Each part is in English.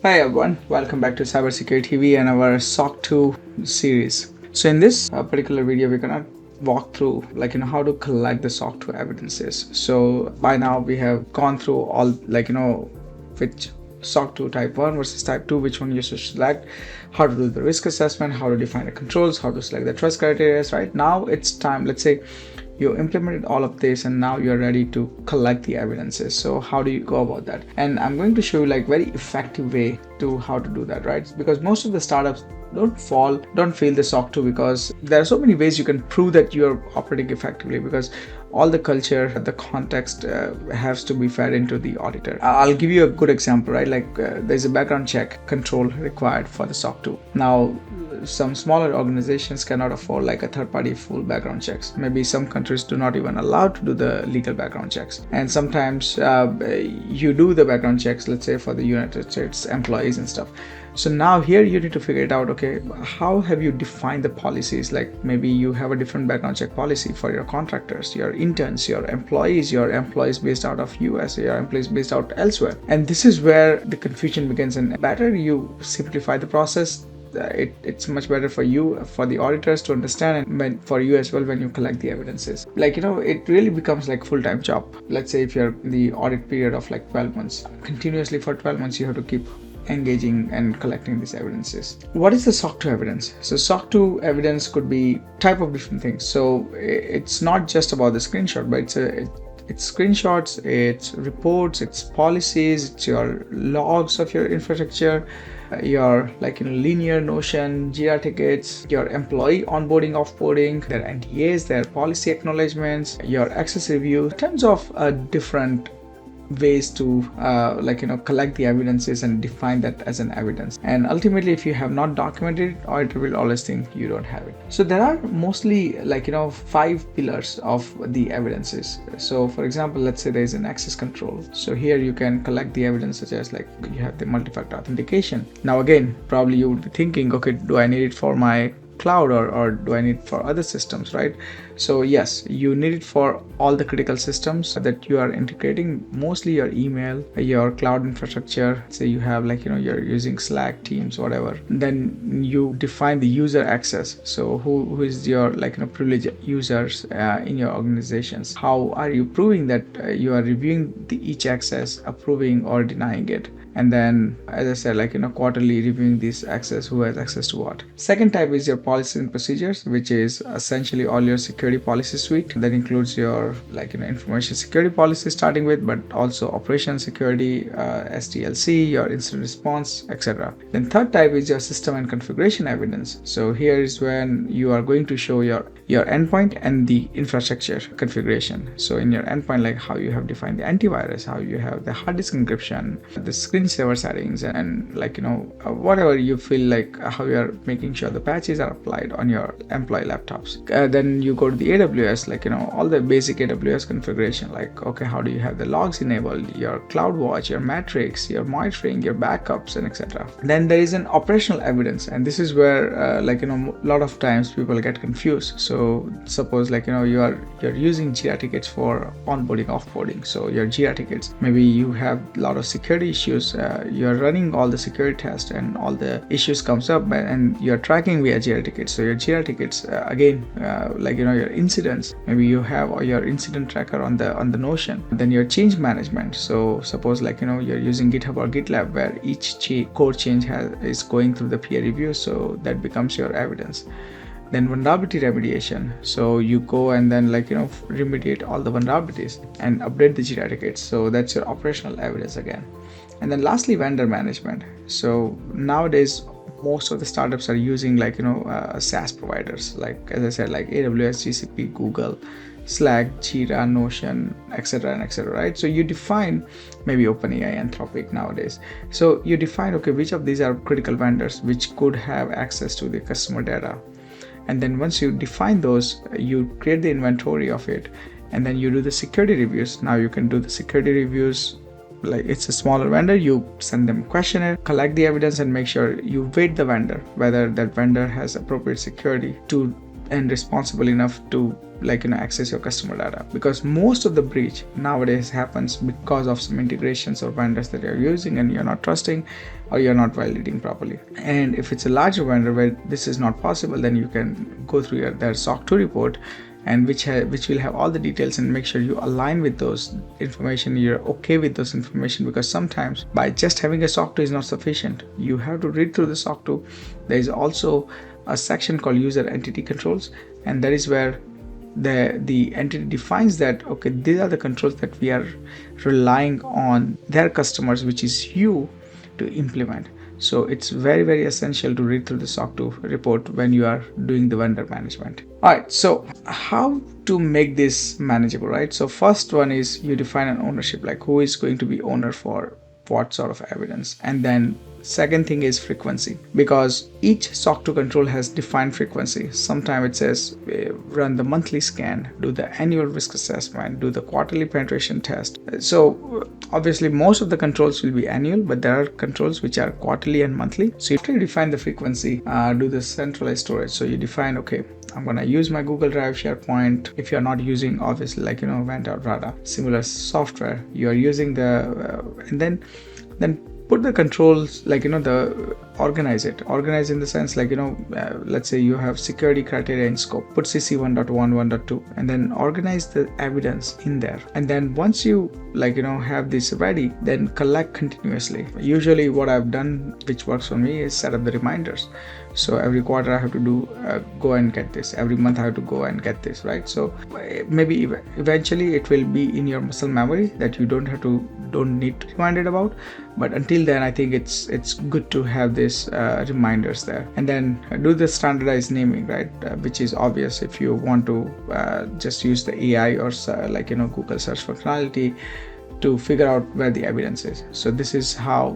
Hi everyone, welcome back to CyberSecurityTV and our SOC 2 series. So in this particular video, we're gonna walk through how to collect the SOC 2 evidences. So by now we have gone through all which SOC 2 type 1 versus type 2, which one you should select, how to do the risk assessment, how to define the controls, how to select the trust criteria. Right now it's time, let's say you implemented all of this and now you're ready to collect the evidences. So how do you go about that? And I'm going to show you very effective way to how to do that, right? Because most of the startups don't feel the SOC 2 because there are so many ways you can prove that you're operating effectively, because all the culture, the context has to be fed into the auditor. I'll give you a good example, right? There's a background check control required for the SOC 2. Now, some smaller organizations cannot afford a third-party full background checks. Maybe some countries do not even allow to do the legal background checks. And sometimes you do the background checks, let's say for the United States employees and stuff. So now here you need to figure it out, okay, how have you defined the policies? Like maybe you have a different background check policy for your contractors, your interns, your employees based out of US, your employees based out elsewhere. And this is where the confusion begins, and better you simplify the process. It's much better for you, for the auditors to understand, and for you as well when you collect the evidences. It really becomes like full-time job. Let's say if you're in the audit period of 12 months, continuously for 12 months you have to keep engaging and collecting these evidences. What is the SOC 2 evidence? So SOC 2 evidence could be type of different things. So it's not just about the screenshot, but it's screenshots, it's reports, it's policies, it's your logs of your infrastructure, your linear Notion, Jira tickets, your employee onboarding, offboarding, their NDAs, their policy acknowledgements, your access review. Tons of different ways to collect the evidences and define that as an evidence. And ultimately, if you have not documented it, auditor will always think you don't have it. So there are mostly 5 pillars of the evidences. So for example, let's say there is an access control. So here you can collect the evidence such as you have the multi-factor authentication. Now again, probably you would be thinking, okay, do I need it for my cloud or do I need it for other systems, right? So yes, you need it for all the critical systems that you are integrating, mostly your email, your cloud infrastructure. Say you have you're using Slack, Teams, whatever. Then you define the user access. So who is your privileged users in your organizations? How are you proving that you are reviewing each access, approving or denying it? And then, as I said, quarterly reviewing this access, who has access to what. Second type is your policies and procedures, which is essentially all your security policy suite. That includes your information security policy starting with, but also operation security, SDLC, your incident response, etc. Then third type is your system and configuration evidence. So here is when you are going to show your endpoint and the infrastructure configuration. So in your endpoint, how you have defined the antivirus, how you have the hard disk encryption, the screensaver settings, and whatever you feel how you are making sure the patches are applied on your employee laptops. Then you go to the AWS, all the basic AWS configuration, okay, how do you have the logs enabled, your CloudWatch, your metrics, your monitoring, your backups, and etc. Then there is an operational evidence, and this is where a lot of times people get confused. So suppose you're using Jira tickets for onboarding, offboarding. So your Jira tickets, maybe you have a lot of security issues, you're running all the security tests and all the issues comes up, and you're tracking via Jira tickets. So your Jira tickets, again, your incidents, maybe you have your incident tracker on the Notion. Then your change management. So suppose you're using GitHub or GitLab, where each code change is going through the peer review. So that becomes your evidence. Then vulnerability remediation. So you go and then remediate all the vulnerabilities and update the Jira tickets. So that's your operational evidence again. And then lastly, vendor management. So nowadays most of the startups are using SaaS providers, as I said, AWS, GCP, Google, Slack, Jira, Notion, etc. and etc. Right? So you define maybe OpenAI, Anthropic nowadays. So you define, okay, which of these are critical vendors which could have access to the customer data. And then once you define those, you create the inventory of it, and then you do the security reviews. Now you can do the security reviews, it's a smaller vendor, you send them a questionnaire, collect the evidence, and make sure you weight the vendor, whether that vendor has appropriate security to and responsible enough to access your customer data, because most of the breach nowadays happens because of some integrations or vendors that you're using and you're not trusting, or you're not validating properly. And if it's a larger vendor where this is not possible, then you can go through their SOC 2 report, and which will have all the details, and make sure you align with those information, you're okay with those information, because sometimes by just having a SOC 2 is not sufficient. You have to read through the SOC 2. There is also a section called user entity controls, and that is where the entity defines that, okay, these are the controls that we are relying on their customers, which is you, to implement. So it's very, very essential to read through the SOC 2 report when you are doing the vendor management. All right, so how to make this manageable, right? So first one is you define an ownership, like who is going to be owner for what sort of evidence. And then second thing is frequency, because each SOC 2 control has defined frequency. Sometimes it says run the monthly scan, do the annual risk assessment, do the quarterly penetration test. So obviously most of the controls will be annual, but there are controls which are quarterly and monthly. So you have to define the frequency, do the centralized storage. So you define, okay, I'm gonna use my Google Drive, SharePoint. If you're not using obviously Vanta or Rada, similar software, you are using the and then put the controls, the organize in the sense, let's say you have security criteria in scope, put CC 1.1, 1.2, and then organize the evidence in there. And then once you have this ready, then collect continuously. Usually what I've done, which works for me, is set up the reminders. So every quarter I have to go and get this, every month I have to go and get this, right? So maybe eventually it will be in your muscle memory that you don't need to be reminded about, but until then I think it's good to have this reminders there. And then do the standardized naming, right? Which is obvious if you want to just use the AI or Google search functionality to figure out where the evidence is. So this is how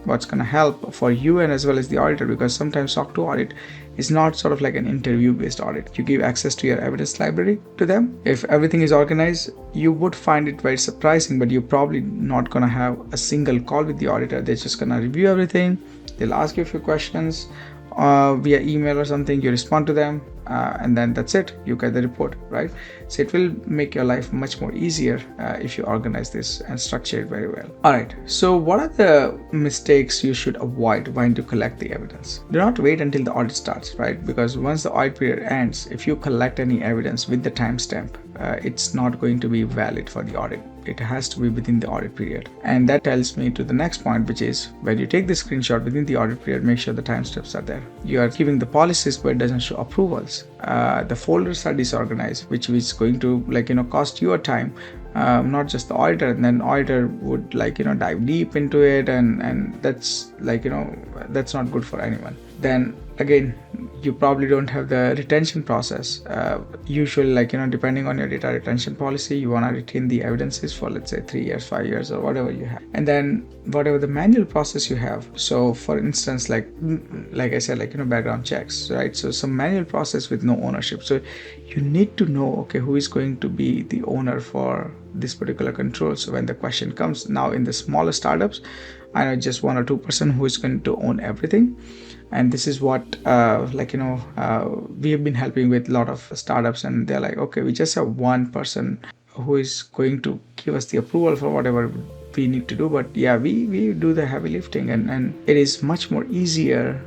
what's going to help for you and as well as the auditor, because sometimes SOC 2 audit is not sort of like an interview based audit. You give access to your evidence library to them. If everything is organized, you would find it very surprising, but you're probably not going to have a single call with the auditor. They're just going to review everything. They'll ask you a few questions via email or something, you respond to them, and then that's it, you get the report, right? So it will make your life much more easier if you organize this and structure it very well. All right, so what are the mistakes you should avoid when you collect the evidence? Do not wait until the audit starts, right? Because once the audit period ends, if you collect any evidence with the timestamp, it's not going to be valid for the audit. It has to be within the audit period. And that tells me to the next point, which is when you take the screenshot within the audit period, make sure the timestamps are there. You are giving the policies, but it doesn't show approvals. The folders are disorganized, which is going to cost your time, not just the auditor. And then auditor would dive deep into it, and that's that's not good for anyone. Then again, you probably don't have the retention process. Usually depending on your data retention policy, you want to retain the evidences for, let's say, 3 years, 5 years, or whatever you have. And then whatever the manual process you have. So for instance, like I said, background checks, right? So some manual process with no ownership. So you need to know, okay, who is going to be the owner for this particular control. So when the question comes, now in the smaller startups, I know just 1 or 2% who is going to own everything. And this is what we have been helping with a lot of startups, and they're like, okay, we just have one person who is going to give us the approval for whatever we need to do, but yeah, we do the heavy lifting, and it is much more easier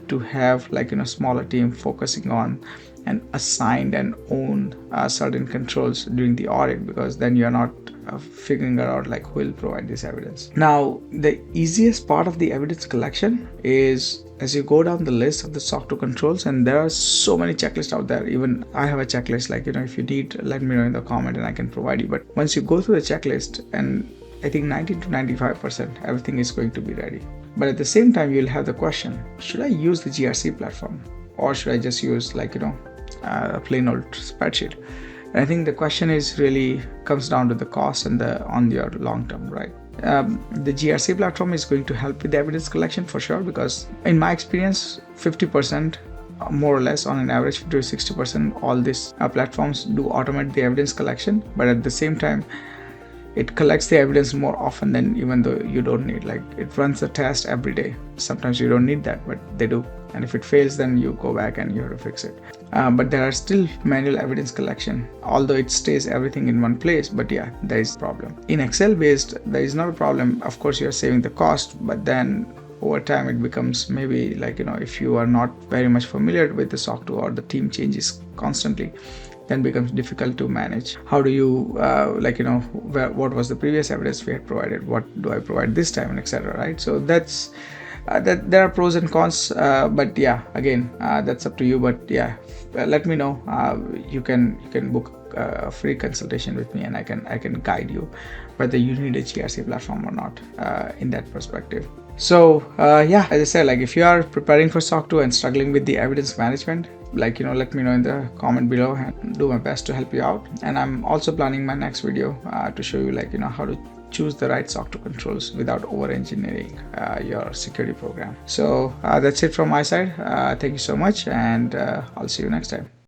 to have smaller team focusing on and assigned and own certain controls during the audit, because then you're not figuring out who will provide this evidence. Now, the easiest part of the evidence collection is as you go down the list of the SOC 2 controls, and there are so many checklists out there. Even I have a checklist, if you need, let me know in the comment and I can provide you. But once you go through the checklist, and I think 90 to 95% everything is going to be ready. But at the same time, you'll have the question, should I use the GRC platform, or should I just use a plain old spreadsheet? And I think the question is really comes down to the cost and on your long term, right? The GRC platform is going to help with the evidence collection for sure, because in my experience, 50% more or less on an average, 50 to 60%, all these platforms do automate the evidence collection. But at the same time, it collects the evidence more often than even though you don't need. Like it runs the test every day. Sometimes you don't need that, but they do. And if it fails, then you go back and you have to fix it. But there are still manual evidence collection, although it stays everything in one place. But yeah, there is a problem. In Excel based, there is not a problem. Of course, you're saving the cost, but then over time it becomes maybe like, if you are not very much familiar with the SOC 2 or the team changes constantly, then becomes difficult to manage. How do you what was the previous evidence we had provided, what do I provide this time, and etc. Right? So that's that there are pros and cons, but yeah, again, that's up to you. But yeah, let me know. You can book a free consultation with me, and I can guide you whether you need a GRC platform or not in that perspective. So yeah, as I said, like if you are preparing for SOC 2 and struggling with the evidence management, let me know in the comment below, and do my best to help you out. And I'm also planning my next video to show you how to choose the right SOC 2 controls without over engineering your security program. So that's it from my side. Thank you so much, and I'll see you next time.